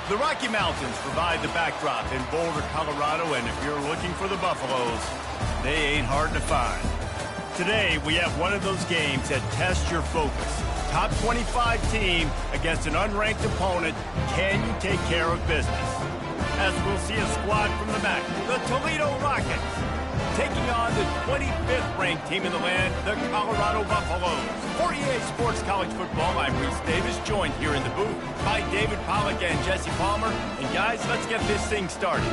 The Rocky Mountains provide the backdrop in Boulder, Colorado, and if you're looking for the Buffaloes, they ain't hard to find. Today, we have one of those games that tests your focus. Top 25 team against an unranked opponent. Can you take care of business? As we'll see a squad from the back, the Toledo Rockets, taking on the 25th ranked team in the land, the Colorado Buffaloes. For EA Sports College Football, I'm Reese Davis, joined here in the booth by David Pollack and Jesse Palmer. And guys, let's get this thing started.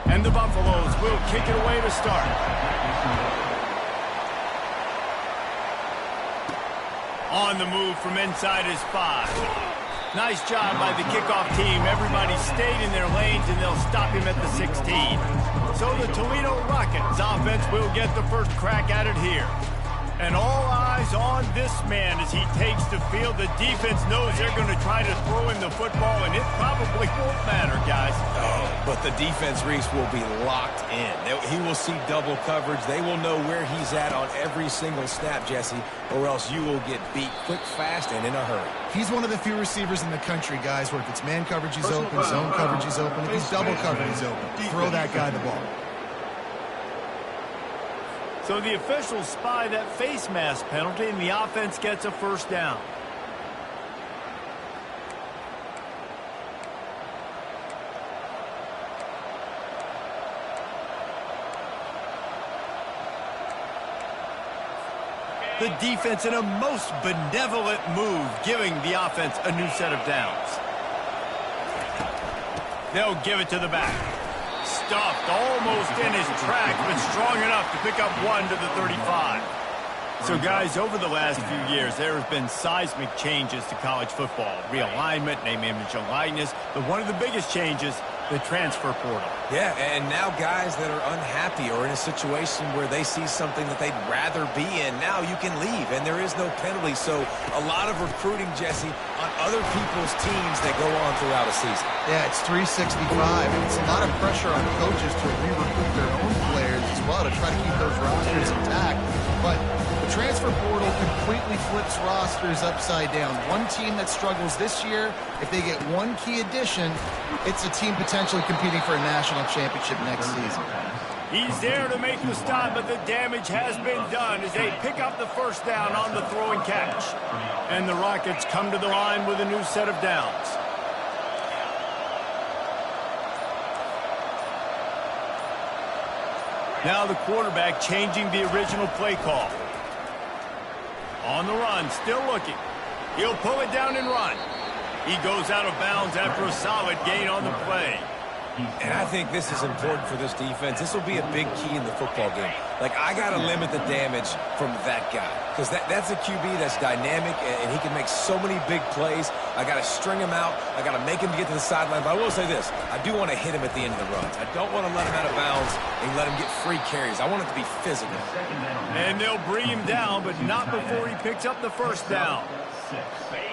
And the Buffaloes will kick it away to start. On the move from inside his 5. Nice job by the kickoff team. Everybody stayed in their lanes, and they'll stop him at the 16. So the Toledo Rockets offense will get the first crack at it here. And all eyes on this man as he takes the field. The defense knows they're going to try to throw him the football, and it probably won't matter, guys. Oh, but the defense, Reese, will be locked in. He will see double coverage. They will know where he's at on every single snap, Jesse, or else you will get beat quick, fast, and in a hurry. He's one of the few receivers in the country, guys, where if it's man coverage, he's open, zone coverage, he's open. If he's double coverage, he's open. Throw that guy the ball. So the officials spy that face mask penalty, and the offense gets a first down. The defense in a most benevolent move, giving the offense a new set of downs. They'll give it to the back. Stuffed almost in his tracks, but strong enough to pick up 1 to the 35. So, guys, over the last few years, there have been seismic changes to college football. Realignment, name, image, and likeness. But one of the biggest changes, the transfer portal. Yeah, and now guys that are unhappy or in a situation where they see something that they'd rather be in, now you can leave, and there is no penalty. So a lot of recruiting, Jesse, on other people's teams that go on throughout a season. Yeah, it's 365, and it's a lot of pressure on coaches to re-recruit their own players as well to try to keep those rosters intact. But the transfer portal completely flips rosters upside down. One team that struggles this year, if they get one key addition, it's a team potentially competing for a national championship next season. He's there to make the stop, but the damage has been done as they pick up the first down on the throw and catch. And the Rockets come to the line with a new set of downs. Now the quarterback changing the original play call. On the run, still looking. He'll pull it down and run. He goes out of bounds after a solid gain on the play. And I think this is important for this defense. This will be a big key in the football game. Like, I got to limit the damage from that guy. Because that's a QB that's dynamic, and he can make so many big plays. I got to string him out. I got to make him get to the sideline. But I will say this. I do want to hit him at the end of the runs. I don't want to let him out of bounds and let him get free carries. I want it to be physical. And they'll bring him down, but not before he picks up the first down.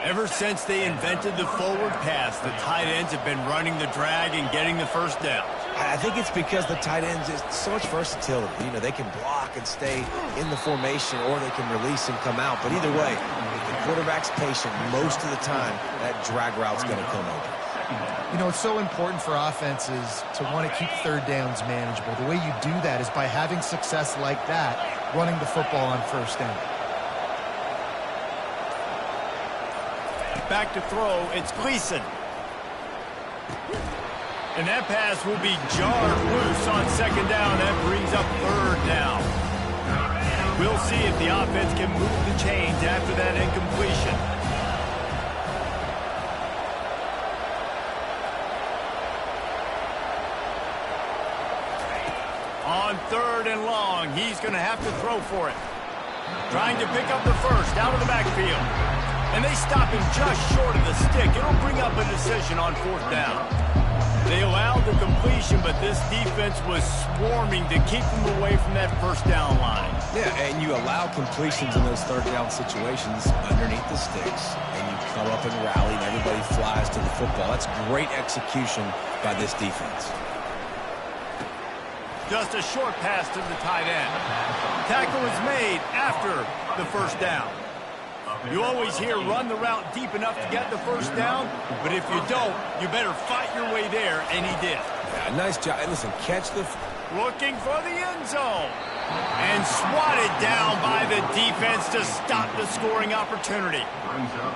Ever since they invented the forward pass, the tight ends have been running the drag and getting the first down. I think it's because the tight ends is so much versatility. You know, they can block and stay in the formation, or they can release and come out. But either way, if the quarterback's patient, most of the time, that drag route's going to come open. You know, it's so important for offenses to want to keep third downs manageable. The way you do that is by having success like that, running the football on first down. Back to throw, it's Gleason. And that pass will be jarred loose on second down. That brings up third down. We'll see if the offense can move the chains after that incompletion. On third and long, he's going to have to throw for it. Trying to pick up the first out of the backfield. And they stop him just short of the stick. It'll bring up a decision on fourth down. They allowed the completion, but this defense was swarming to keep them away from that first down line. Yeah, and you allow completions in those third down situations underneath the sticks, and you come up and rally, and everybody flies to the football. That's great execution by this defense. Just a short pass to the tight end. Tackle is made after the first down. You always hear run the route deep enough to get the first down, but if you don't, you better fight your way there, and he did. Yeah, nice job. Hey, listen, catch the... Looking for the end zone. And swatted down by the defense to stop the scoring opportunity.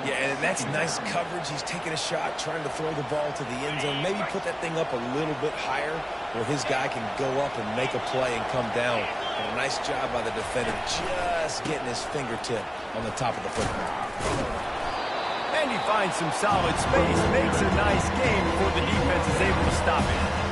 Yeah, and that's nice coverage. He's taking a shot, trying to throw the ball to the end zone. Maybe put that thing up a little bit higher where his guy can go up and make a play and come down. And a nice job by the defender just getting his fingertip on the top of the football. And he finds some solid space, makes a nice game before the defense is able to stop it.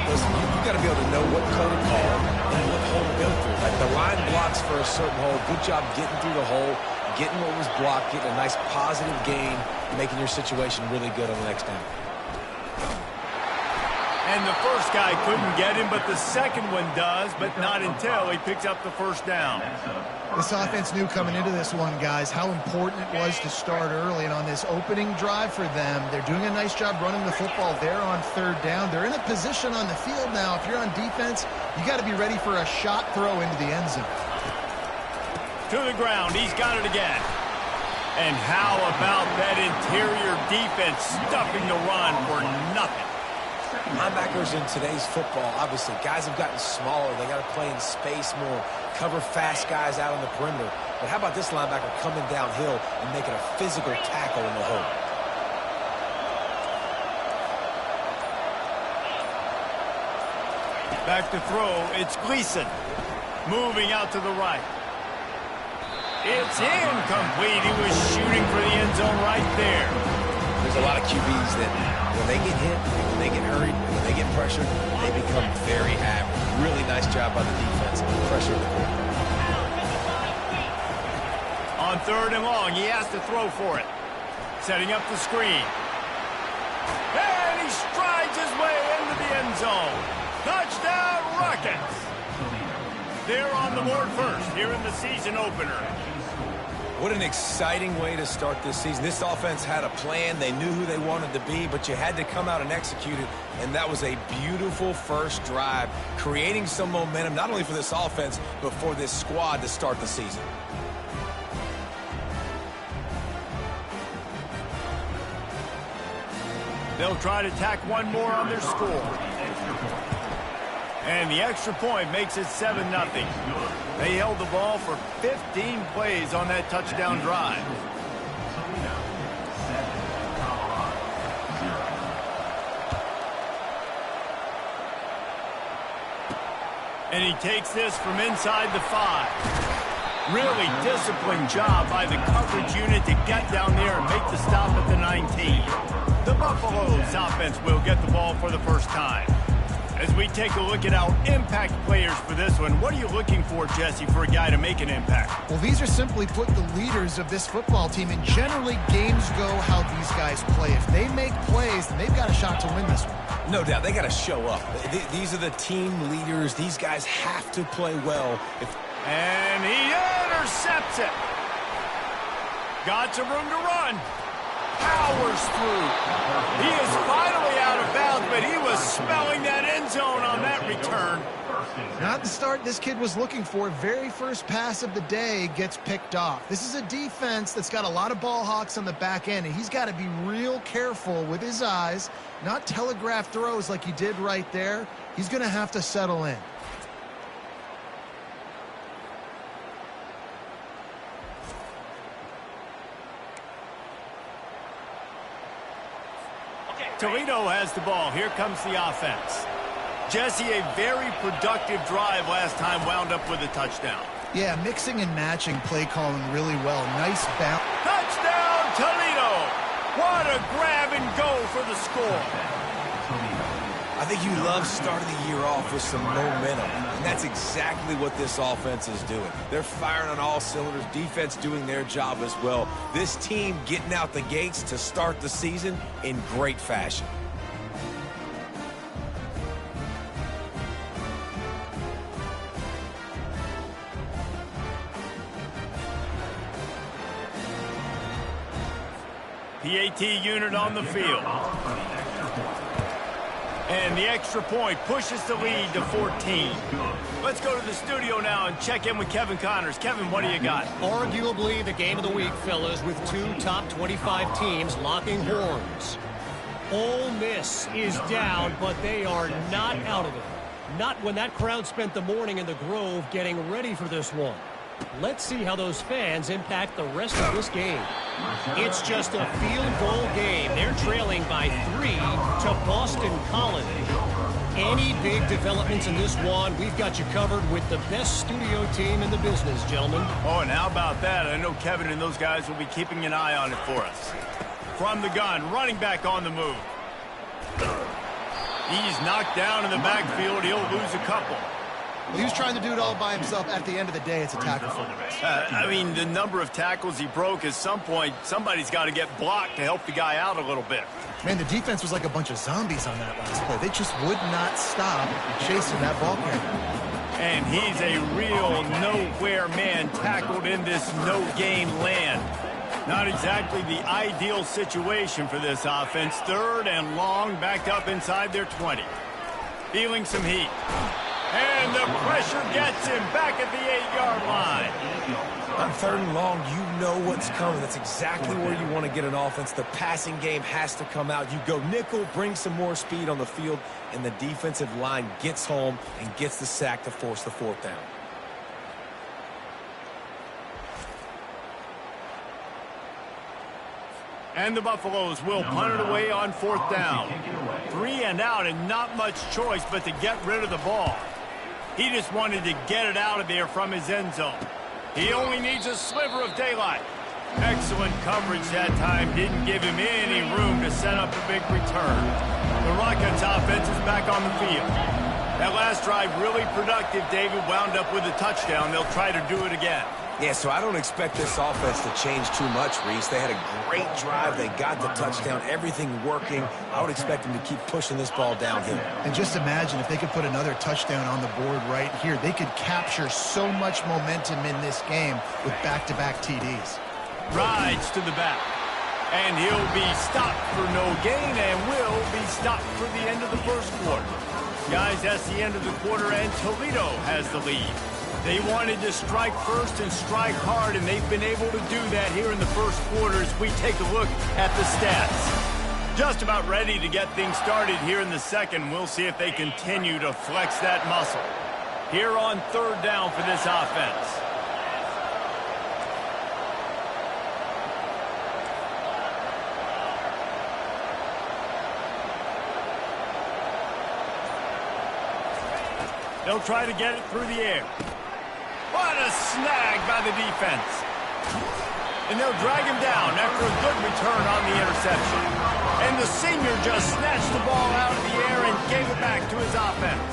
Listen, you've got to be able to know what play to call and what hole to go through. Like the line blocks for a certain hole. Good job getting through the hole, getting what was blocked, getting a nice positive gain, making your situation really good on the next down. And the first guy couldn't get him, but the second one does, but not until he picks up the first down. This offense knew coming into this one, guys, how important it was to start early. And on this opening drive for them, they're doing a nice job running the football there on third down. They're in a position on the field now. If you're on defense, you got to be ready for a shot throw into the end zone. To the ground. He's got it again. And how about that interior defense stuffing the run for nothing? Linebackers in today's football, obviously, guys have gotten smaller. They got to play in space more, cover fast guys out on the perimeter. But how about this linebacker coming downhill and making a physical tackle in the hole? Back to throw. It's Gleason. Moving out to the right. It's incomplete. He was shooting for the end zone right there. There's a lot of QBs that when they get hit, when they get hurried, when they get pressured, they become very average. Really nice job by the defense. Pressure the quarterback. On third and long, he has to throw for it. Setting up the screen. And he strides his way into the end zone. Touchdown, Rockets. They're on the board first here in the season opener. What an exciting way to start this season. This offense had a plan. They knew who they wanted to be, but you had to come out and execute it, and that was a beautiful first drive, creating some momentum, not only for this offense, but for this squad to start the season. They'll try to tack one more on their score. And the extra point makes it 7-0. They held the ball for 15 plays on that touchdown drive. And he takes this from inside the 5. Really disciplined job by the coverage unit to get down there and make the stop at the 19. The Buffaloes offense will get the ball for the first time. As we take a look at our impact players for this one, what are you looking for, Jesse, for a guy to make an impact? Well, these are simply put the leaders of this football team, and generally games go how these guys play. If they make plays, then they've got a shot to win this one. No doubt, they got to show up. These are the team leaders. These guys have to play well. And he intercepts it. Got some room to run. Powers through. He is finally out of bounds, but he was smelling that end zone on that return. Not the start this kid was looking for. Very first pass of the day gets picked off. This is a defense that's got a lot of ball hawks on the back end, and he's got to be real careful with his eyes, not telegraph throws like he did right there. He's going to have to settle in. Toledo has the ball. Here comes the offense. Jesse, a very productive drive last time, wound up with a touchdown. Yeah, mixing and matching play calling really well. Nice bounce. Touchdown, Toledo! What a grab and go for the score. I think you love starting the year off with some momentum, and that's exactly what this offense is doing. They're firing on all cylinders, defense doing their job as well. This team getting out the gates to start the season in great fashion. PAT unit on the field. And the extra point pushes the lead to 14. Let's go to the studio now and check in with Kevin Connors. Kevin, what do you got? Arguably the game of the week, fellas, with two top 25 teams locking horns. Ole Miss is down, but they are not out of it. Not when that crowd spent the morning in the Grove getting ready for this one. Let's see how those fans impact the rest of this game. It's just a field goal game. They're trailing by 3 to Boston College. Any big developments in this one, we've got you covered with the best studio team in the business, gentlemen. Oh, and how about that? I know Kevin and those guys will be keeping an eye on it for us. From the gun, running back on the move. He's knocked down in the backfield. He'll lose a couple. Well, he was trying to do it all by himself. At the end of the day, it's a tackle for him. I mean, the number of tackles he broke, at some point, somebody's got to get blocked to help the guy out a little bit. Man, the defense was like a bunch of zombies on that last play. They just would not stop chasing that ball carrier. And he's a real nowhere man tackled in this no-gain land. Not exactly the ideal situation for this offense. 3rd and long, backed up inside their 20. Feeling some heat. And the pressure gets him back at the 8-yard line. On 3rd and long, you know what's coming. That's exactly where you want to get an offense. The passing game has to come out. You go nickel, bring some more speed on the field, and the defensive line gets home and gets the sack to force the 4th down. And the Buffaloes will punt it away on 4th down. 3 and out, and not much choice but to get rid of the ball. He just wanted to get it out of there from his end zone. He only needs a sliver of daylight. Excellent coverage that time. Didn't give him any room to set up a big return. The Rockets offense is back on the field. That last drive really productive. David wound up with a touchdown. They'll try to do it again. Yeah, so I don't expect this offense to change too much, Reese. They had a great drive. They got the touchdown, everything working. I would expect them to keep pushing this ball downhill. And just imagine if they could put another touchdown on the board right here. They could capture so much momentum in this game with back-to-back TDs. Rides to the back. And he'll be stopped for no gain and will be stopped for the end of the first quarter. Guys, that's the end of the quarter, and Toledo has the lead. They wanted to strike first and strike hard, and they've been able to do that here in the first quarter as we take a look at the stats. Just about ready to get things started here in the second. We'll see if they continue to flex that muscle. Here on 3rd down for this offense. They'll try to get it through the air. What a snag by the defense. And they'll drag him down after a good return on the interception. And the senior just snatched the ball out of the air and gave it back to his offense.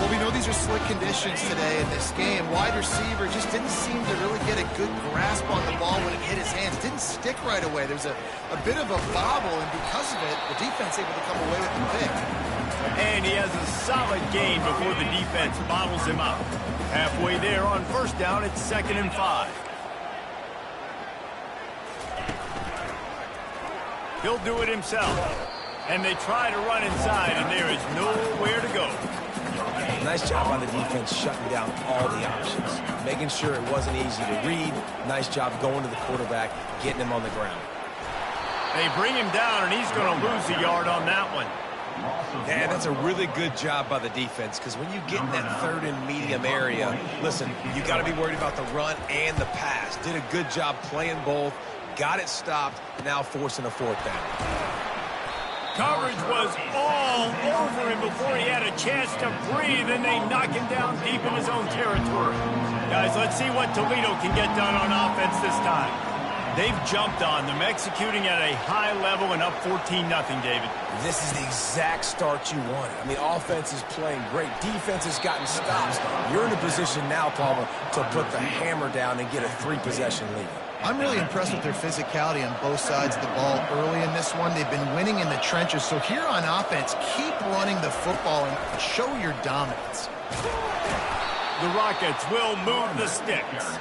Well, we know these are slick conditions today in this game. Wide receiver just didn't seem to really get a good grasp on the ball when it hit his hands. Didn't stick right away. There's a bit of a bobble, and because of it, the defense able to come away with the pick. And he has a solid gain before the defense bottles him up. Halfway there on 1st down, it's 2nd and 5. He'll do it himself. And they try to run inside, and there is nowhere to go. Nice job by the defense shutting down all the options. Making sure it wasn't easy to read. Nice job going to the quarterback, getting him on the ground. They bring him down, and he's going to lose a yard on that one. Yeah, that's a really good job by the defense, because when you get in that 3rd and medium area, listen, you got to be worried about the run and the pass. Did a good job playing both, got it stopped, now forcing a 4th down. Coverage was all over him before he had a chance to breathe, and they knock him down deep in his own territory. Guys, let's see what Toledo can get done on offense this time. They've jumped on them, executing at a high level and up 14-0, David. This is the exact start you wanted. I mean, offense is playing great. Defense has gotten stops. You're in a position now, Palmer, to put the hammer down and get a 3-possession lead. I'm really impressed with their physicality on both sides of the ball early in this one. They've been winning in the trenches. So here on offense, keep running the football and show your dominance. The Rockets will move the sticks.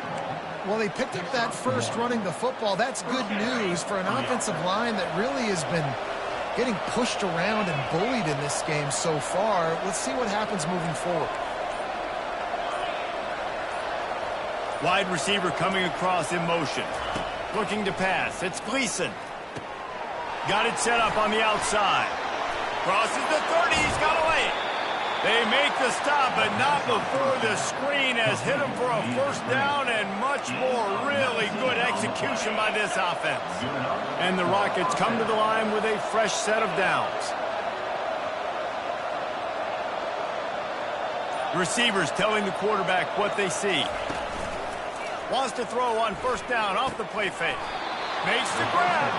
Well, they picked up that first running the football. That's good news for an offensive line that really has been getting pushed around and bullied in this game so far. Let's see what happens moving forward. Wide receiver coming across in motion. Looking to pass. It's Gleason. Got it set up on the outside. Crosses the 30. He's got to lay it. They make the stop, but not before the screen has hit him for a first down and much more. Really good execution by this offense. And the Rockets come to the line with a fresh set of downs. Receivers telling the quarterback what they see. Wants to throw on first down off the play fake. Makes the grab.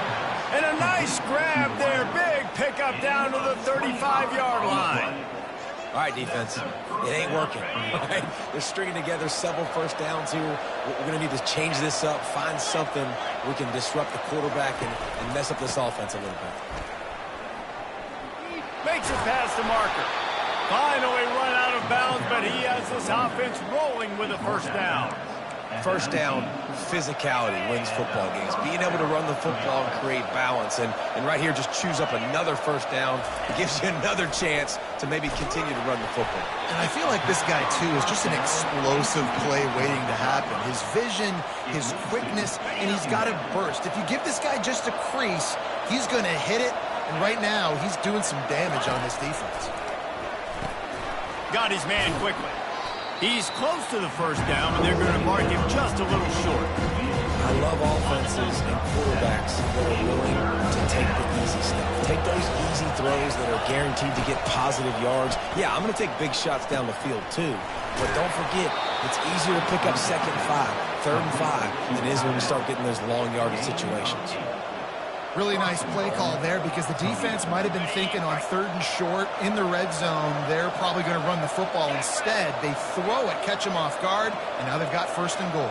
And a nice grab there. Big pickup down to the 35-yard line. All right, defense, it ain't working. Right? They're stringing together several first downs here. We're going to need to change this up, find something we can disrupt the quarterback and mess up this offense a little bit. Makes it past the marker. Finally run out of bounds, but he has this offense rolling with a first down. First down, physicality wins football games. Being able to run the football and create balance. And right here, just choose up another first down. It gives you another chance to maybe continue to run the football. And I feel like this guy, too, is just an explosive play waiting to happen. His vision, his quickness, and he's got to burst. If you give this guy just a crease, he's going to hit it. And right now, he's doing some damage on this defense. Got his man quickly. He's close to the first down, but they're going to mark him just a little short. I love offenses and quarterbacks that are willing to take the easy stuff. Take those easy throws that are guaranteed to get positive yards. Yeah, I'm going to take big shots down the field too. But don't forget, it's easier to pick up 2nd and 5, 3rd and 5 than it is when you start getting those long yardage situations. Really nice play call there because the defense might have been thinking on 3rd and short in the red zone. They're probably going to run the football instead. They throw it, catch them off guard, and now they've got 1st and goal.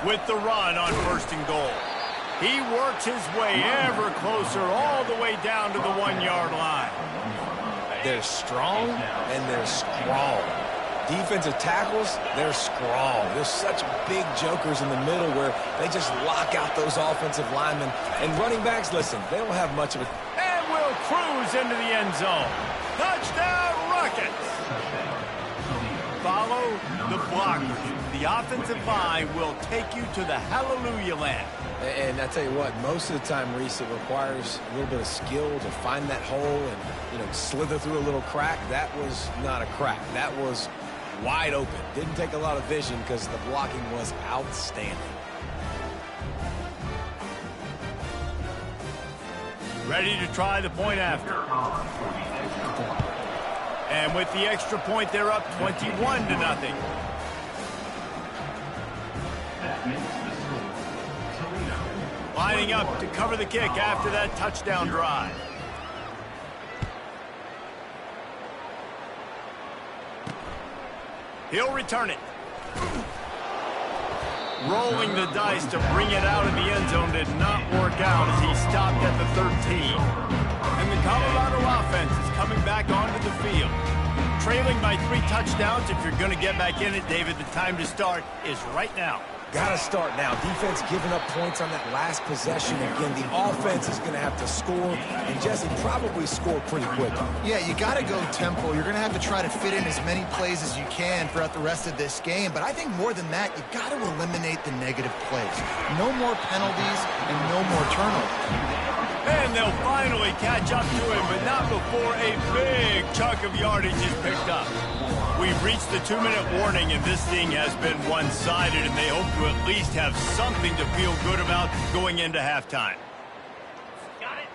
With the run on 1st and goal. He works his way ever closer all the way down to the 1-yard line. They're strong and they're strong. Defensive tackles, they're strong. There's such big jokers in the middle where they just lock out those offensive linemen. And running backs, listen, they don't have much of it. And will cruise into the end zone. Touchdown, Rockets! Follow the blockers. The offensive line will take you to the hallelujah land. And I tell you what, most of the time, Reese, it requires a little bit of skill to find that hole and, slither through a little crack. That was not a crack. That was wide open. Didn't take a lot of vision because the blocking was outstanding. Ready to try the point after. And with the extra point, they're up 21-0. Lining up to cover the kick after that touchdown drive. He'll return it. Rolling the dice to bring it out of the end zone did not work out as he stopped at the 13. And the Colorado offense is coming back onto the field. Trailing by 3 touchdowns. If you're going to get back in it, David, the time to start is right now. Got to start now. Defense giving up points on that last possession. Again, the offense is going to have to score, and Jesse probably score pretty quick. Yeah, you got to go tempo. You're going to have to try to fit in as many plays as you can throughout the rest of this game. But I think more than that, you've got to eliminate the negative plays. No more penalties and no more turnovers. And they'll finally catch up to him, but not before a big chunk of yardage is picked up. We've reached the 2-minute warning, and this thing has been one-sided, and they hope to at least have something to feel good about going into halftime.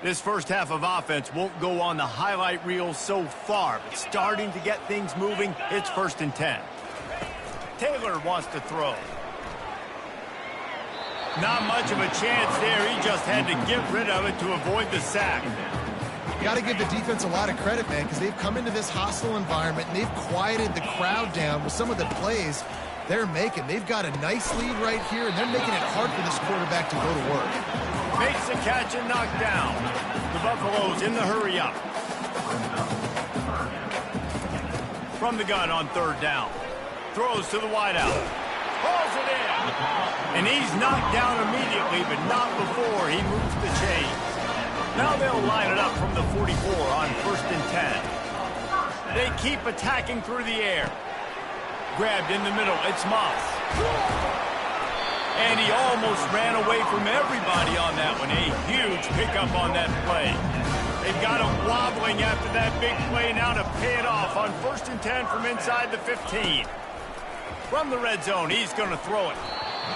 This first half of offense won't go on the highlight reel so far, but starting to get things moving, it's 1st and 10. Taylor wants to throw. Not much of a chance there. He just had to get rid of it to avoid the sack. Got to give the defense a lot of credit, man, because they've come into this hostile environment and they've quieted the crowd down with some of the plays they're making. They've got a nice lead right here, and they're making it hard for this quarterback to go to work. Makes the catch and knocked down. The Buffaloes in the hurry up. From the gun on 3rd down. Throws to the wideout. Hauls it in. And he's knocked down immediately, but not before he moves the chains. Now they'll line it up from the 44 on 1st and 10. They keep attacking through the air. Grabbed in the middle, it's Moss. And he almost ran away from everybody on that one. A huge pickup on that play. They've got him wobbling after that big play now to pay it off on 1st and 10 from inside the 15. From the red zone, he's going to throw it.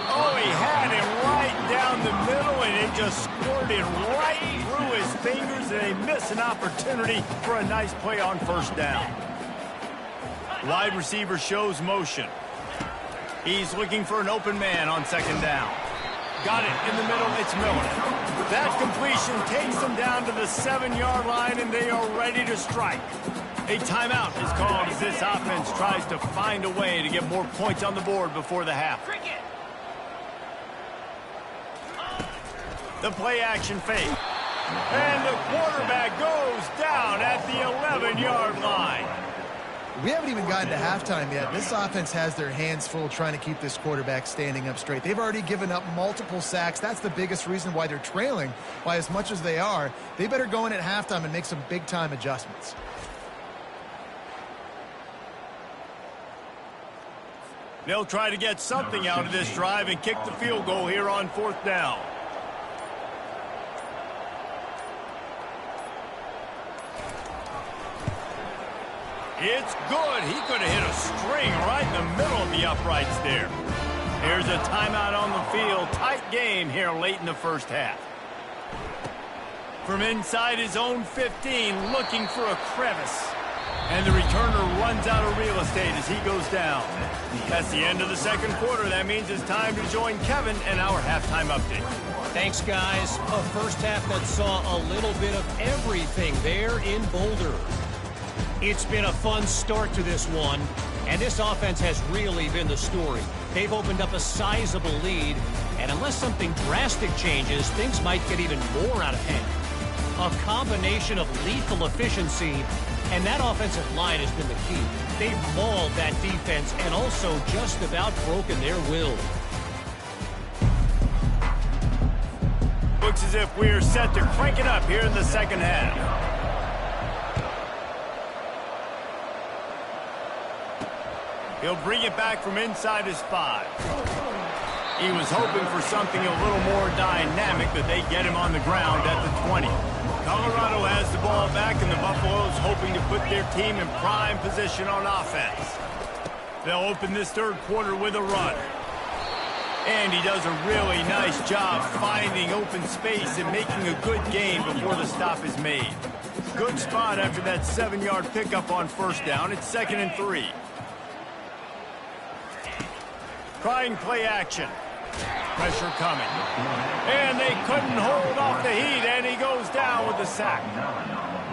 Oh, he had him right down the middle, and it just squirted right through his fingers, and they miss an opportunity for a nice play on 1st down. Wide receiver shows motion. He's looking for an open man on 2nd down. Got it in the middle, it's Miller. That completion takes them down to the 7-yard line, and they are ready to strike. A timeout is called as this offense tries to find a way to get more points on the board before the half. The play action fake. And the quarterback goes down at the 11-yard line. We haven't even gotten to halftime yet. This offense has their hands full trying to keep this quarterback standing up straight. They've already given up multiple sacks. That's the biggest reason why they're trailing by as much as they are. They better go in at halftime and make some big-time adjustments. They'll try to get something out of this drive and kick the field goal here on 4th down. It's good. He could have hit a string right in the middle of the uprights there. Here's a timeout on the field. Tight game here late in the 1st half. From inside his own 15, looking for a crevice. And the returner runs out of real estate as he goes down. That's the end of the 2nd quarter. That means it's time to join Kevin and our halftime update. Thanks, guys. A 1st half that saw a little bit of everything there in Boulder. It's been a fun start to this one, and this offense has really been the story. They've opened up a sizable lead, and unless something drastic changes, things might get even more out of hand. A combination of lethal efficiency, and that offensive line has been the key. They've mauled that defense and also just about broken their will. Looks as if we're set to crank it up here in the 2nd half. He'll bring it back from inside his 5. He was hoping for something a little more dynamic, but they get him on the ground at the 20. Colorado has the ball back, and the Buffaloes hoping to put their team in prime position on offense. They'll open this 3rd quarter with a run. And he does a really nice job finding open space and making a good gain before the stop is made. Good spot after that 7-yard pickup on 1st down. It's 2nd and 3. Trying play action. Pressure coming. And they couldn't hold off the heat, and he goes down with the sack.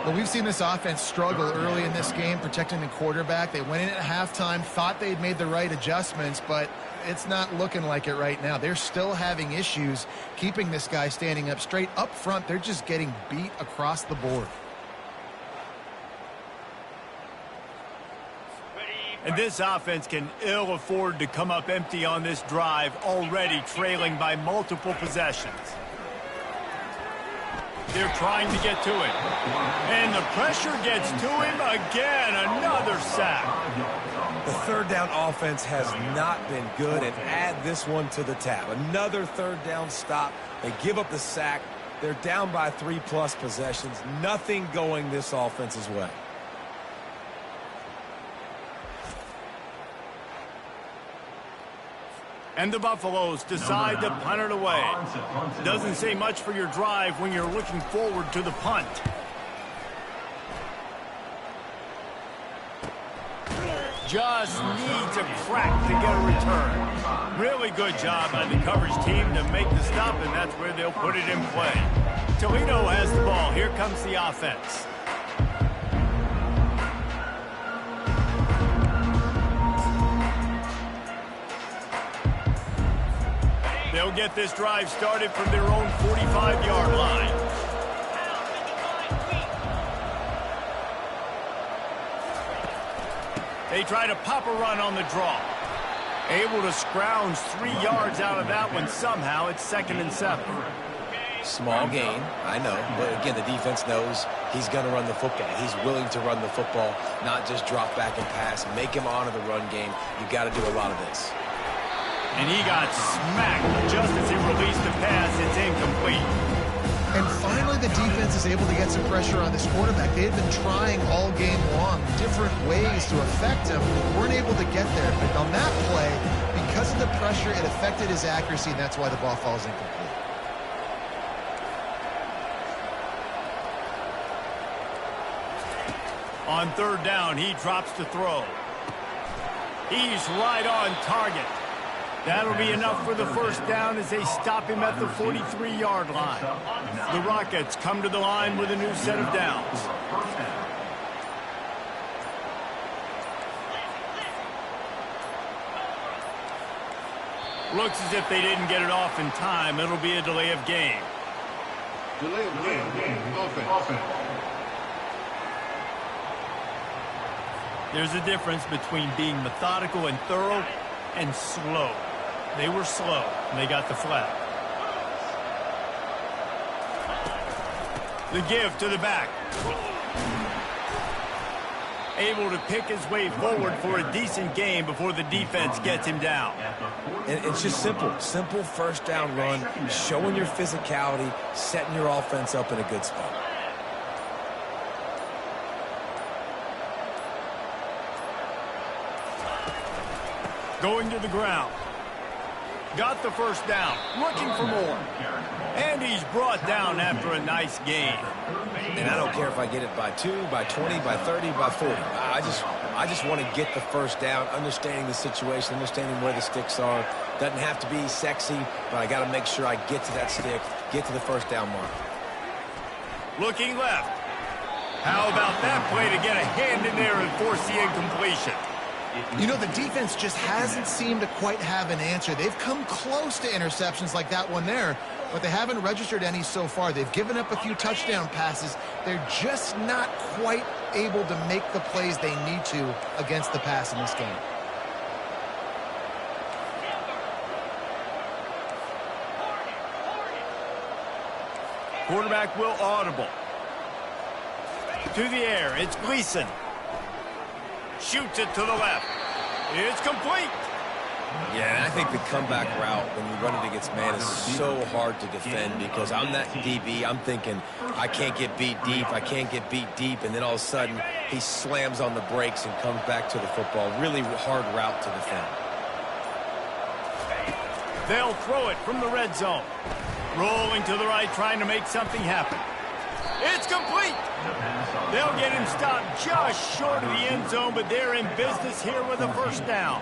Well, we've seen this offense struggle early in this game protecting the quarterback. They went in at halftime, thought they'd made the right adjustments, but it's not looking like it right now. They're still having issues keeping this guy standing up straight. Up front, they're just getting beat across the board. And this offense can ill afford to come up empty on this drive, already trailing by multiple possessions. They're trying to get to it. And the pressure gets to him again. Another sack. The 3rd down offense has not been good, and add this one to the tab. Another 3rd down stop. They give up the sack. They're down by 3+ possessions. Nothing going this offense's way. And the Buffaloes decide to punt it away. Doesn't say much for your drive when you're looking forward to the punt. Just needs a crack to get a return. Really good job by the coverage team to make the stop, and that's where they'll put it in play. Toledo has the ball. Here comes the offense. They'll get this drive started from their own 45-yard line. They try to pop a run on the draw. Able to scrounge 3 yards out of that one somehow. It's 2nd and 7. Small gain, I know. But again, the defense knows he's going to run the football. He's willing to run the football, not just drop back and pass. Make him honor the run game. You've got to do a lot of this. And he got smacked just as he released the pass. It's incomplete. And finally, the defense is able to get some pressure on this quarterback. They had been trying all game long different ways to affect him. Weren't able to get there. But on that play, because of the pressure, it affected his accuracy, and that's why the ball falls incomplete. On 3rd down, he drops to throw. He's right on target. That'll be enough for the 1st down as they stop him at the 43-yard line. The Rockets come to the line with a new set of downs. Looks as if they didn't get it off in time. It'll be a delay of game. Delay of game. Offense. There's a difference between being methodical and thorough and slow. They were slow, and they got the flag. The give to the back. Able to pick his way forward for a decent game before the defense gets him down. And it's just simple 1st down run, showing your physicality, setting your offense up in a good spot. Going to the ground. Got the 1st down. Looking for more. And he's brought down after a nice gain. And I don't care if I get it by 2, by 20, by 30, by 40. I just want to get the 1st down, understanding the situation, understanding where the sticks are. Doesn't have to be sexy, but I got to make sure I get to that stick, get to the 1st down mark. Looking left. How about that play to get a hand in there and force the incompletion? You know, the defense just hasn't seemed to quite have an answer. They've come close to interceptions like that one there, but they haven't registered any so far. They've given up a few touchdown passes. They're just not quite able to make the plays they need to against the pass in this game. Quarterback will audible. To the air, it's Gleason. Shoots it to the left. It's complete. Yeah, and I think the comeback route when you run it against man is so hard to defend because I'm that DB. I'm thinking I can't get beat deep. I can't get beat deep. And then all of a sudden he slams on the brakes and comes back to the football. Really hard route to defend. They'll throw it from the red zone. Rolling to the right, trying to make something happen. It's complete. They'll get him stopped just short of the end zone, but they're in business here with a 1st down.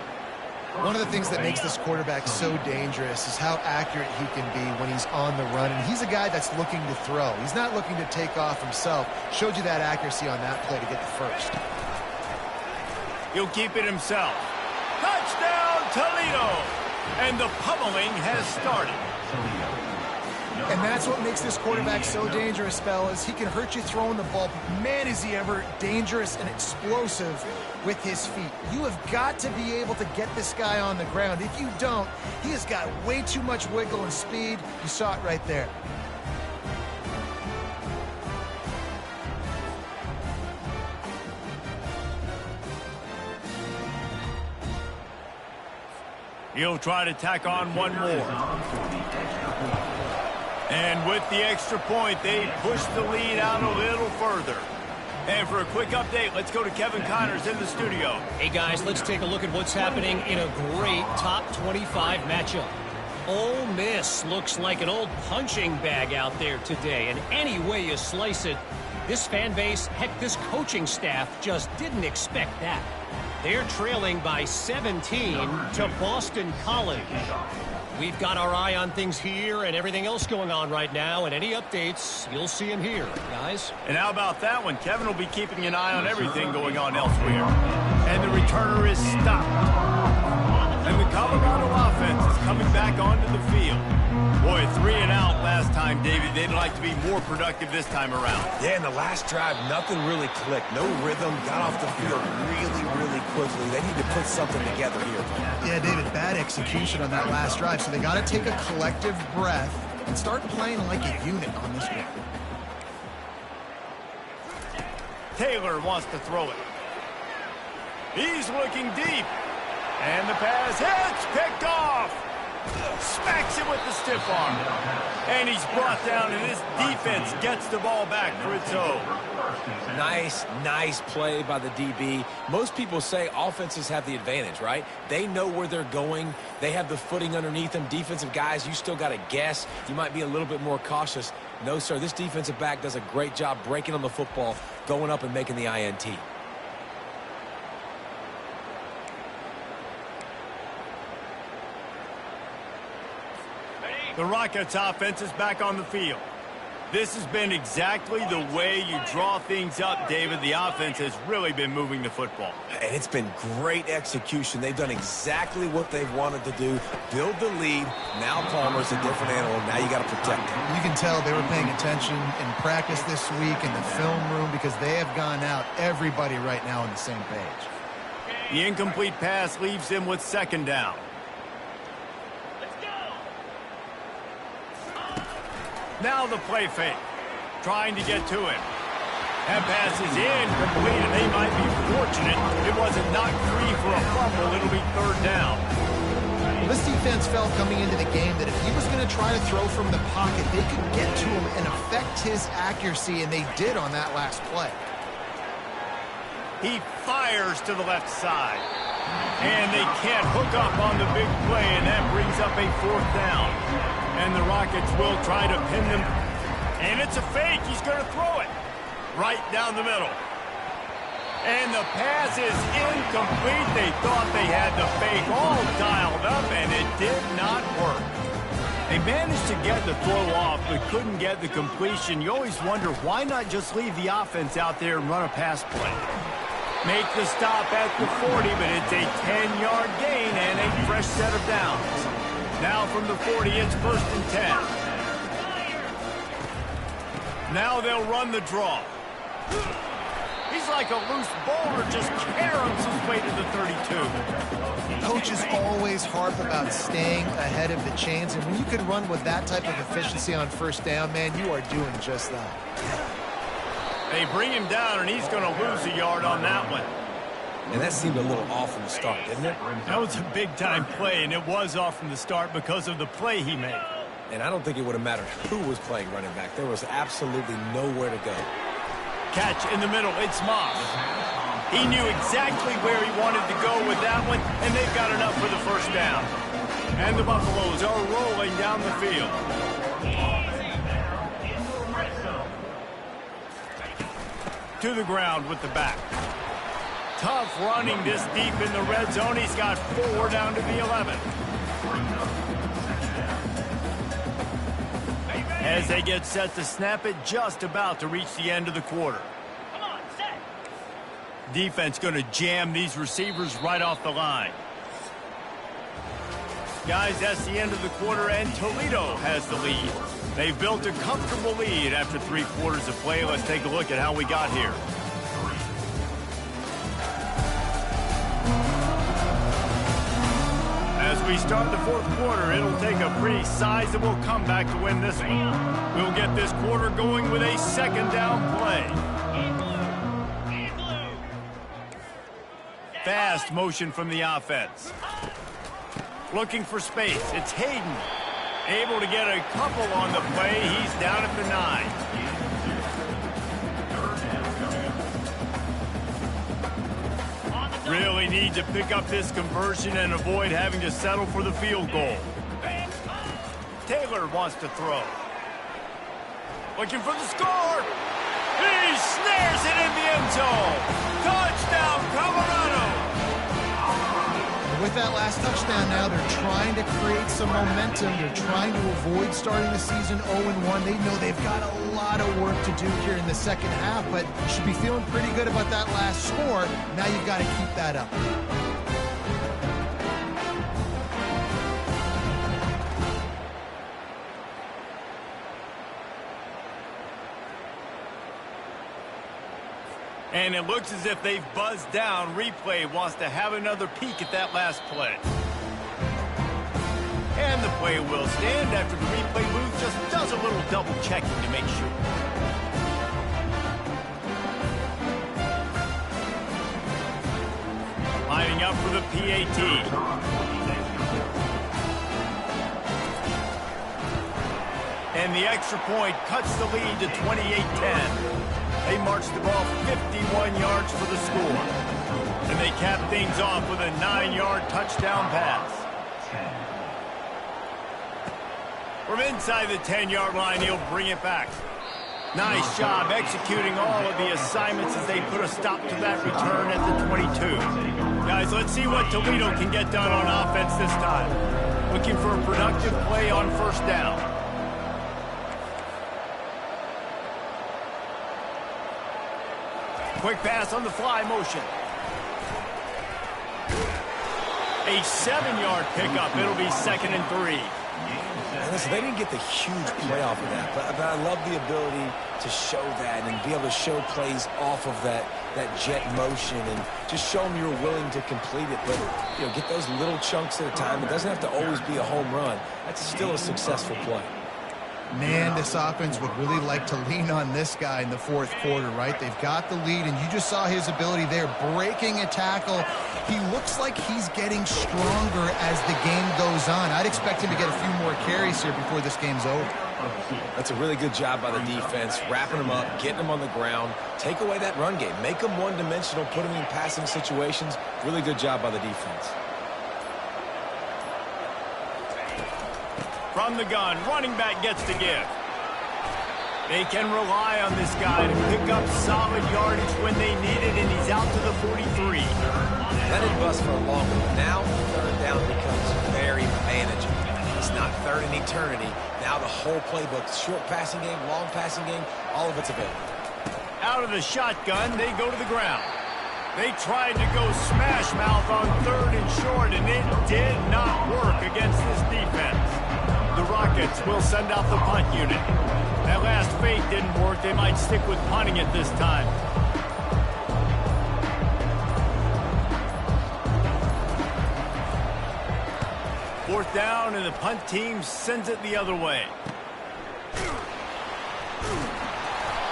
One of the things that makes this quarterback so dangerous is how accurate he can be when he's on the run. And he's a guy that's looking to throw. He's not looking to take off himself. Showed you that accuracy on that play to get the 1st. He'll keep it himself. Touchdown, Toledo! And the pummeling has started. And that's what makes this quarterback so dangerous, fellas. He can hurt you throwing the ball, but man, is he ever dangerous and explosive with his feet. You have got to be able to get this guy on the ground. If you don't, he has got way too much wiggle and speed. You saw it right there. He'll try to tack on one more. And with the extra point, they push the lead out a little further. And for a quick update, let's go to Kevin Connors in the studio. Hey, guys, let's take a look at what's happening in a great top 25 matchup. Ole Miss looks like an old punching bag out there today. And any way you slice it, this fan base, heck, this coaching staff just didn't expect that. They're trailing by 17 to Boston College. We've got our eye on things here and everything else going on right now, and any updates, you'll see them here, guys. And how about that one? Kevin will be keeping an eye on everything going on elsewhere. And the returner is stopped. And the Colorado offense is coming coming back onto the field. Boy, 3 and out last time, David. They'd like to be more productive this time around. Yeah, in the last drive, nothing really clicked. No rhythm, got off the field really quickly. They need to put something together here. Yeah, David, bad execution on that last drive, so they got to take a collective breath and start playing like a unit on this one. Taylor wants to throw it. He's looking deep. And the pass hits, picked off. Smacks it with the stiff arm. And he's brought down, and this defense gets the ball back for its own. Nice play by the DB. Most people say offenses have the advantage, right? They know where they're going. They have the footing underneath them. Defensive guys, you still got to guess. You might be a little bit more cautious. No, sir, this defensive back does a great job breaking on the football, going up and making the INT. The Rockets offense is back on the field. This has been exactly the way you draw things up, David. The offense has really been moving the football. And it's been great execution. They've done exactly what they've wanted to do. Build the lead. Now Palmer's a different animal. Now you got to protect him. You can tell they were paying attention in practice this week in the film room because they have gone out, everybody right now on the same page. The incomplete pass leaves them with 2nd down. Now the play fake, trying to get to him. That pass is incomplete, and they might be fortunate it wasn't knocked free for a fumble. It'll be 3rd down. Well, this defense felt coming into the game that if he was going to try to throw from the pocket, they could get to him and affect his accuracy, and they did on that last play. He fires to the left side, and they can't hook up on the big play, and that brings up a 4th down. And the Rockets will try to pin them. And it's a fake. He's going to throw it right down the middle. And the pass is incomplete. They thought they had the fake all dialed up, and it did not work. They managed to get the throw off, but couldn't get the completion. You always wonder, why not just leave the offense out there and run a pass play? Make the stop at the 40, but it's a 10-yard gain and a fresh set of downs. Now from the 40, it's 1st and 10. Now they'll run the draw. He's like a loose boulder, just caroms his way to the 32. Coaches always harp about staying ahead of the chains, and when you could run with that type of efficiency on 1st down, man, you are doing just that. They bring him down, and he's going to lose a yard on that one. And that seemed a little off from the start, didn't it? That was a big-time play, and it was off from the start because of the play he made. And I don't think it would have mattered who was playing running back. There was absolutely nowhere to go. Catch in the middle. It's Moss. He knew exactly where he wanted to go with that one, and they've got enough for the 1st down. And the Buffaloes are rolling down the field. To the ground with the back. Tough running this deep in the red zone. He's got 4 down to the 11. As they get set to snap it, just about to reach the end of the quarter. Come on, set. Defense going to jam these receivers right off the line. Guys, that's the end of the quarter, and Toledo has the lead. They've built a comfortable lead after 3 quarters of play. Let's take a look at how we got here. As we start the 4th quarter, it'll take a pretty sizable comeback to win this one. We'll get this quarter going with a 2nd down play. Fast motion from the offense. Looking for space. It's Hayden. Able to get a couple on the play. He's down at the 9. Really need to pick up this conversion and avoid having to settle for the field goal. Taylor wants to throw. Looking for the score. He snares it in the end zone. Touchdown, Colorado. With that last touchdown now, they're trying to create some momentum. They're trying to avoid starting the season 0-1. They know they've got a lot of work to do here in the 2nd half, but you should be feeling pretty good about that last score. Now you've got to keep that up. And it looks as if they've buzzed down. Replay wants to have another peek at that last play. And the play will stand after the replay booth just does a little double checking to make sure. Lining up for the PAT. And the extra point cuts the lead to 28-10. They march the ball 51 yards for the score. And they cap things off with a 9-yard touchdown pass. From inside the 10-yard line, he'll bring it back. Nice job executing all of the assignments as they put a stop to that return at the 22. Guys, let's see what Toledo can get done on offense this time. Looking for a productive play on first down. Quick pass on the fly motion. A 7-yard pickup. It'll be 2nd and 3. Listen, they didn't get the huge play off of that, but I love the ability to show that and be able to show plays off of that jet motion and just show them you're willing to complete it. But, you know, get those little chunks at a time. It doesn't have to always be a home run. That's still a successful play. Man, this offense would really like to lean on this guy in the fourth quarter, right? They've got the lead, and you just saw his ability there, breaking a tackle. He looks like he's getting stronger as the game goes on. I'd expect him to get a few more carries here before this game's over. That's a really good job by the defense, wrapping them up, getting them on the ground. Take away that run game. Make them one-dimensional, put them in passing situations. Really good job by the defense. From the gun, running back gets to give. They can rely on this guy to pick up solid yardage when they need it, and he's out to the 43. That didn't bust for a long one, but now third down becomes very manageable. It's not third in eternity. Now the whole playbook, short passing game, long passing game, all of it's available. Out of the shotgun, they go to the ground. They tried to go smash mouth on 3rd and short, and it did not work against this defense. The Rockets will send out the punt unit. That last fake didn't work. They might stick with punting it this time. Fourth down, and the punt team sends it the other way.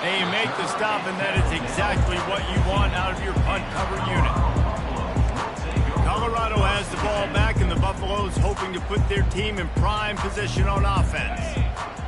They make the stop, and that is exactly what you want out of your punt cover unit. Colorado has the ball back, and the Buffaloes hoping to put their team in prime position on offense.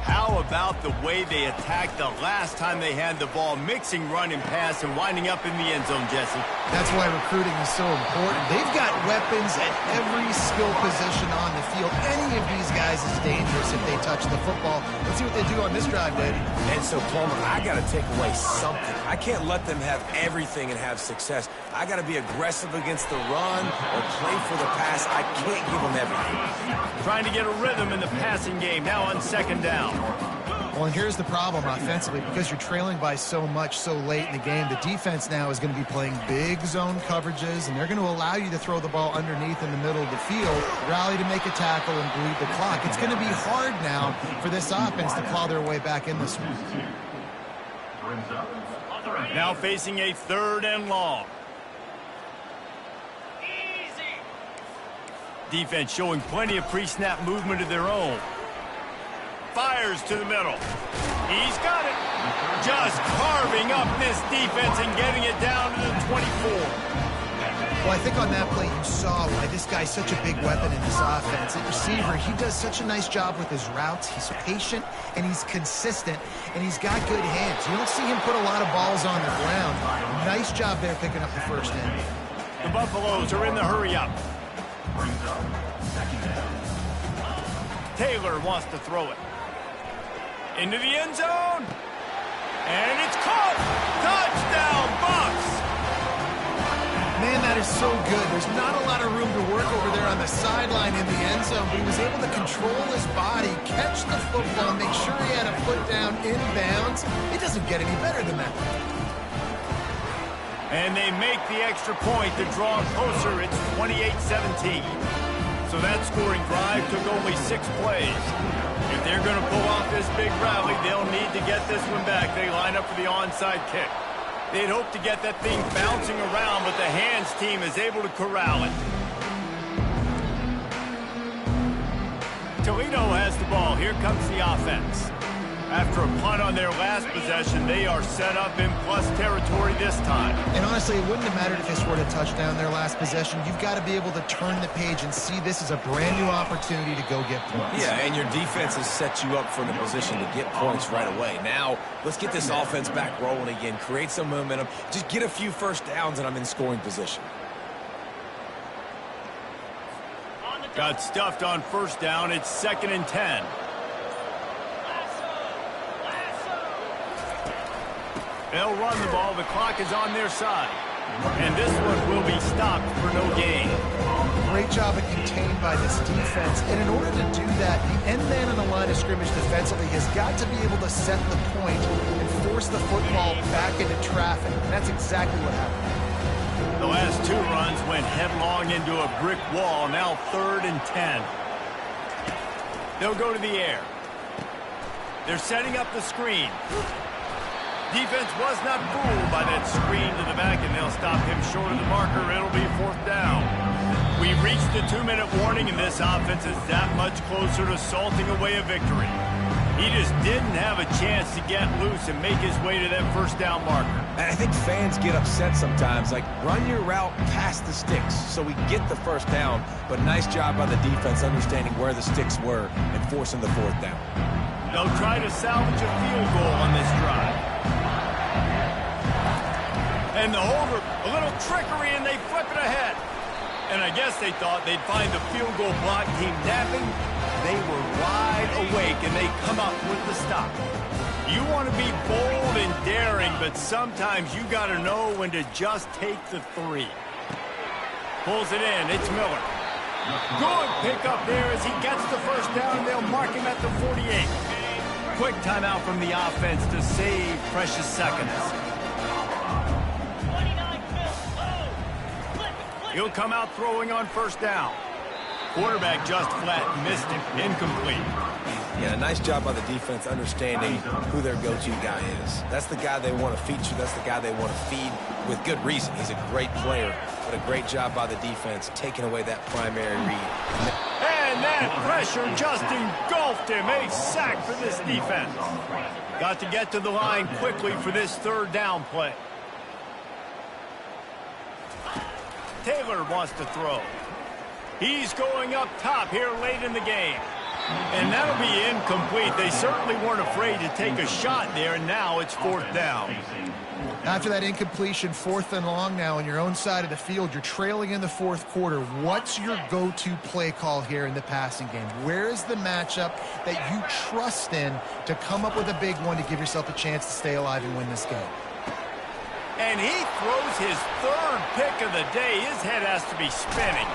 How about the way they attacked the last time they had the ball, mixing run and pass and winding up in the end zone, Jesse? That's why recruiting is so important. They've got weapons at every skill position on the field. Any of these guys is dangerous if they touch the football. Let's see what they do on this drive, Dave. And so, Plummer, I got to take away something. I can't let them have everything and have success. I got to be aggressive against the run or play for the pass. I can't give them everything. Trying to get a rhythm in the passing game now on 2nd down. Well, and here's the problem offensively. Because you're trailing by so much so late in the game, the defense now is going to be playing big zone coverages, and they're going to allow you to throw the ball underneath in the middle of the field, rally to make a tackle, and bleed the clock. It's going to be hard now for this offense to claw their way back in this one. Now facing a 3rd and long. Defense showing plenty of pre-snap movement of their own. Fires to the middle. He's got it. Just carving up this defense and getting it down to the 24. Well, I think on that play you saw why this guy's such a big weapon in this offense. At receiver, he does such a nice job with his routes. He's patient, and he's consistent, and he's got good hands. You don't see him put a lot of balls on the ground. Nice job there picking up the first in. The Buffaloes are in the hurry-up. Taylor wants to throw it. Into the end zone. And it's caught. Touchdown, Bucks. Man, that is so good. There's not a lot of room to work over there on the sideline in the end zone, but he was able to control his body, catch the football, make sure he had a foot down in bounds. It doesn't get any better than that. And they make the extra point to draw closer. It's 28-17. So that scoring drive took only 6 plays. If they're going to pull off this big rally, they'll need to get this one back. They line up for the onside kick. They'd hope to get that thing bouncing around, but the hands team is able to corral it. Toledo has the ball. Here comes the offense. After a punt on their last possession, they are set up in plus territory this time. And honestly, it wouldn't have mattered if they scored a touchdown their last possession. You've got to be able to turn the page and see this as a brand new opportunity to go get points. Yeah, and your defense has set you up for the position to get points right away. Now, let's get this offense back rolling again, create some momentum, just get a few first downs, and I'm in scoring position. Got stuffed on first down. It's 2nd and 10. They'll run the ball. The clock is on their side. And this one will be stopped for no gain. Great job of contained by this defense. And in order to do that, the end man on the line of scrimmage defensively has got to be able to set the point and force the football back into traffic. And that's exactly what happened. The last two runs went headlong into a brick wall. Now 3rd and 10. They'll go to the air. They're setting up the screen. Defense was not fooled by that screen to the back, and they'll stop him short of the marker. It'll be 4th down. We've reached the 2-minute warning, and this offense is that much closer to salting away a victory. He just didn't have a chance to get loose and make his way to that first down marker. And I think fans get upset sometimes, like run your route past the sticks so we get the first down, but nice job by the defense understanding where the sticks were and forcing the 4th down. They'll try to salvage a field goal on this drive. And the holder, a little trickery, and they flip it ahead. And I guess they thought they'd find the field goal block team napping. They were wide awake, and they come up with the stop. You want to be bold and daring, but sometimes you got to know when to just take the 3. Pulls it in. It's Miller. Good pickup there as he gets the first down, and they'll mark him at the 48. Quick timeout from the offense to save precious seconds. He'll come out throwing on first down. Quarterback just flat missed him. Incomplete. Yeah, nice job by the defense understanding who their go-to guy is. That's the guy they want to feature. That's the guy they want to feed with good reason. He's a great player, but a great job by the defense taking away that primary read. And that pressure just engulfed him. A sack for this defense. Got to get to the line quickly for this 3rd down play. Taylor wants to throw. He's going up top here late in the game. And that'll be incomplete. They certainly weren't afraid to take a shot there, and now it's 4th down. After that incompletion, 4th and long now on your own side of the field, you're trailing in the 4th quarter. What's your go-to play call here in the passing game? Where is the matchup that you trust in to come up with a big one to give yourself a chance to stay alive and win this game? And he throws his 3rd pick of the day. His head has to be spinning.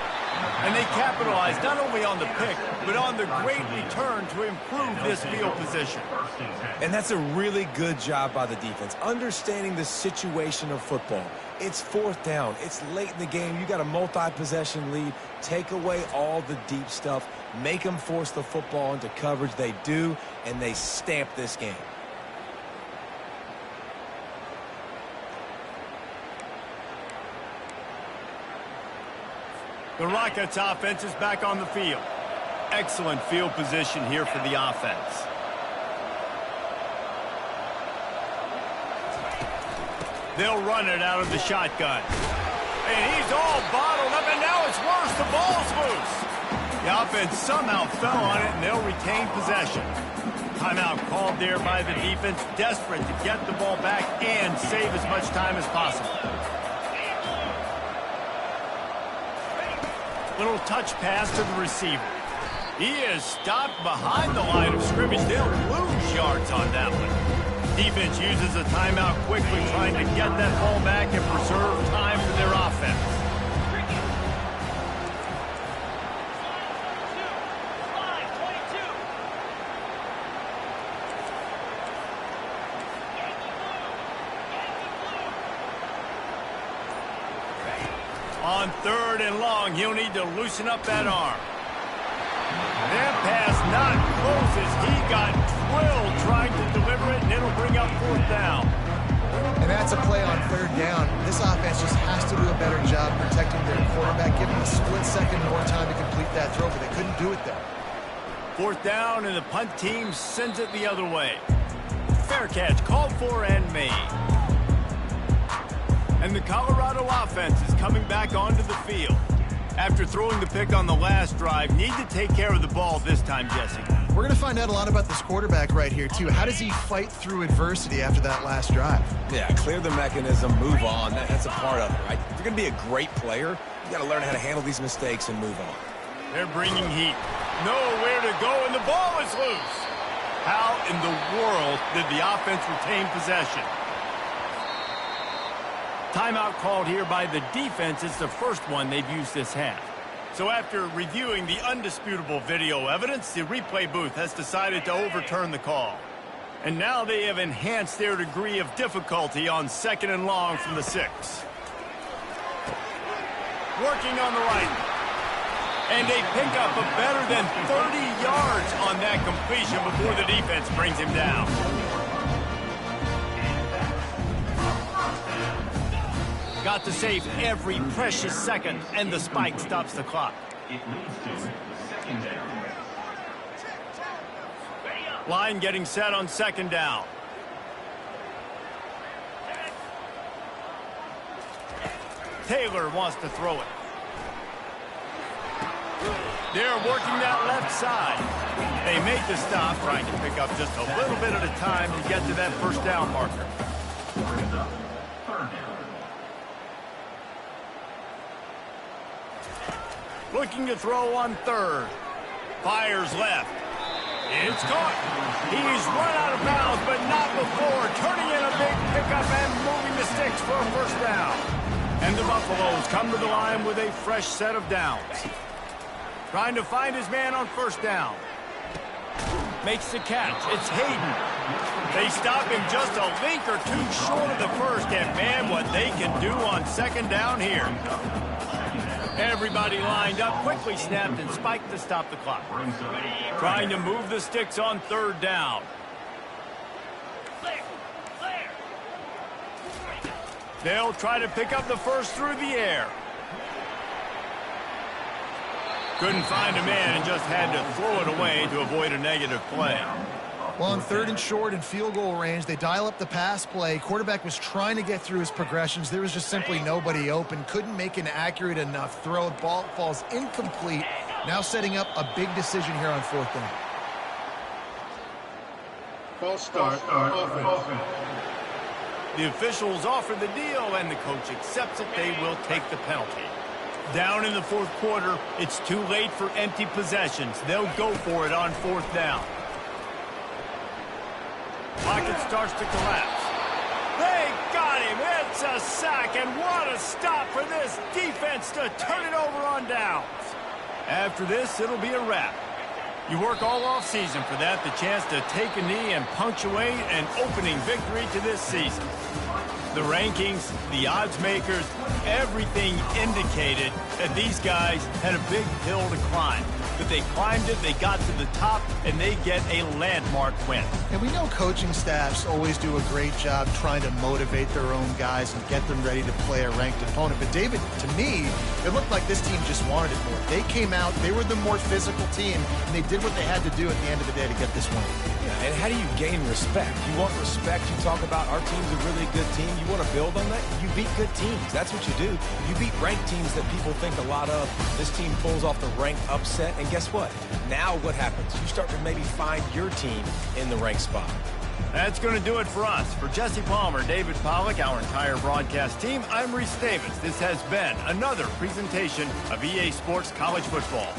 And they capitalize not only on the pick, but on the great return to improve this field position. And that's a really good job by the defense, understanding the situation of football. It's 4th down. It's late in the game. You got a multi-possession lead. Take away all the deep stuff. Make them force the football into coverage. They do, and they stamp this game. The Rockets offense is back on the field. Excellent field position here for the offense. They'll run it out of the shotgun. And he's all bottled up, and now it's worse. The ball's loose. The offense somehow fell on it, and they'll retain possession. Timeout called there by the defense, desperate to get the ball back and save as much time as possible. Little touch pass to the receiver. He is stopped behind the line of scrimmage. They'll lose yards on that one. Defense uses a timeout quickly, trying to get that ball back and preserve time for their offense. On 3rd and long, he'll need to loosen up that arm. That pass not closes. He got drilled trying to deliver it, and it'll bring up 4th down. And that's That's a play on third down. This offense just has to do a better job protecting their quarterback, giving them a split second more time to complete that throw, but they couldn't do it there. Fourth down, and the punt team sends it the other way. Fair catch called for and made. And the Colorado offense is coming back onto the field. After throwing the pick on the last drive, need to take care of the ball this time, Jesse. We're going to find out a lot about this quarterback right here, too. How does he fight through adversity after that last drive? Yeah, clear the mechanism, move on. That's a part of it, right? If you're going to be a great player, you got to learn how to handle these mistakes and move on. They're bringing heat. Nowhere to go, and the ball is loose. How in the world did the offense retain possession? Timeout called here by the defense. It's the first one they've used this half. So after reviewing the undisputable video evidence, the replay booth has decided to overturn the call. And now they have enhanced their degree of difficulty on 2nd and long from the 6. Working on the right. And they pick up a better than 30 yards on that completion before the defense brings him down. Got to save every precious second, and the spike stops the clock. Line getting set on 2nd down. Taylor wants to throw it. They're working that left side. They make the stop, trying to pick up just a little bit at a time to get to that first down marker. Looking to throw on 3rd. Fires left. It's caught. He's run out of bounds, but not before. Turning in a big pickup and moving the sticks for a first down. And the Buffaloes come to the line with a fresh set of downs. Trying to find his man on 1st down. Makes the catch. It's Hayden. They stop him just a link or two short of the first, and man, what they can do on 2nd down here. Everybody lined up, quickly snapped and spiked to stop the clock. Trying to move the sticks on 3rd down. They'll try to pick up the first through the air. Couldn't find a man and just had to throw it away to avoid a negative play. Well, on 3rd and short and field goal range, they dial up the pass play. Quarterback was trying to get through his progressions. There was just simply nobody open. Couldn't make an accurate enough throw. Ball falls incomplete. Now setting up a big decision here on 4th down. False start. Offense. The officials offer the deal, and the coach accepts it. They will take the penalty. Down in the 4th quarter, it's too late for empty possessions. They'll go for it on 4th down. Pocket starts to collapse. They got him. It's a sack, and what a stop for this defense to turn it over on downs. After this, it'll be a wrap. You work all offseason for that, the chance to take a knee and punctuate an opening victory to this season. The rankings, the odds makers, everything indicated that these guys had a big hill to climb. But they climbed it, they got to the top, and they get a landmark win. And we know coaching staffs always do a great job trying to motivate their own guys and get them ready to play a ranked opponent. But David, to me, it looked like this team just wanted it more. They came out, they were the more physical team, and they did what they had to do at the end of the day to get this win. Yeah, and how do you gain respect? You want respect, you talk about our team's a really good team. You want to build on that? You beat good teams. That's what you do. You beat ranked teams that people think a lot of. This team pulls off the ranked upset, and guess what? Now what happens? You start to maybe find your team in the ranked spot. That's going to do it for us. For Jesse Palmer, David Pollack, our entire broadcast team, I'm Reese Davis. This has been another presentation of EA Sports College Football.